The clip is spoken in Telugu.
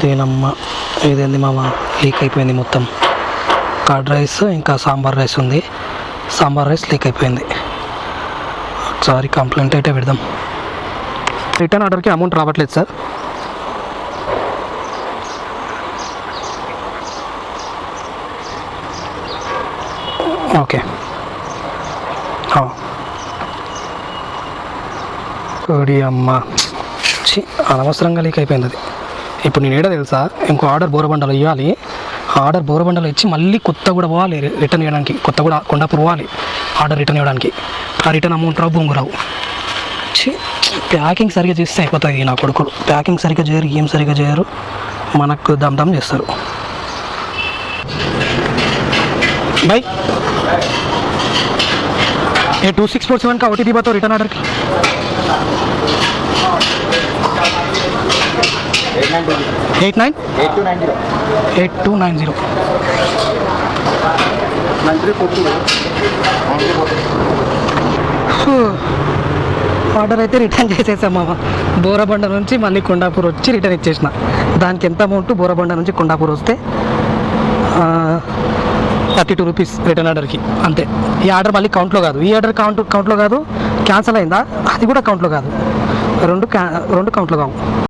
దీనమ్మ ఇదేంది మామ, లీక్ అయిపోయింది మొత్తం. కర్డ్ రైస్ ఇంకా సాంబార్ రైస్ ఉంది, సాంబార్ రైస్ లీక్ అయిపోయింది. ఒకసారి కంప్లైంట్ అయితే పెడదాం. రిటర్న్ ఆర్డర్కి అమౌంట్ రావట్లేదు సార్. ఓకే, కోడి అమ్మ అనవసరంగా లీక్ అయిపోయింది అది. ఇప్పుడు నేను ఏడా తెలుసా, ఇంకో ఆర్డర్ బోరబండలు ఇవ్వాలి. ఆర్డర్ బోరబండలు ఇచ్చి మళ్ళీ కొత్త కూడా పోవాలి రిటర్న్ ఇవ్వడానికి, కొత్త కూడా కొండాపూర్ పోవాలి ఆర్డర్ రిటర్న్ ఇవ్వడానికి. ఆ రిటర్న్ అమౌంట్ రావు, బొంగు రావు. ప్యాకింగ్ సరిగ్గా చేస్తే అయిపోతుంది. నా కొడుకులు ప్యాకింగ్ సరిగ్గా చేయరు, ఏం సరిగ్గా చేయరు, మనకు దమ్ దమ్ చేస్తారు. भाई ये 2647 का OTP बताओ रिटर्न ऑर्डर की. 8290 ఆర్డర్ అయితే రిటర్న్ చేసేసాం మామ. బోరబండ నుంచి మళ్ళీ కొండాపూర్ వచ్చి రిటర్న్ ఇచ్చేసిన. దానికి ఎంత అమౌంట్, బోరబండ నుంచి కొండాపూర్ వస్తే 32 రూపీస్ రిటర్న్ ఆర్డర్కి, అంతే. ఈ ఆర్డర్ మళ్ళీ కౌంట్లో కాదు, ఈ ఆర్డర్ కౌంట్లో కాదు, క్యాన్సిల్ అయిందా అది కూడా కౌంట్లో కాదు, రెండు కౌంట్లో కావు.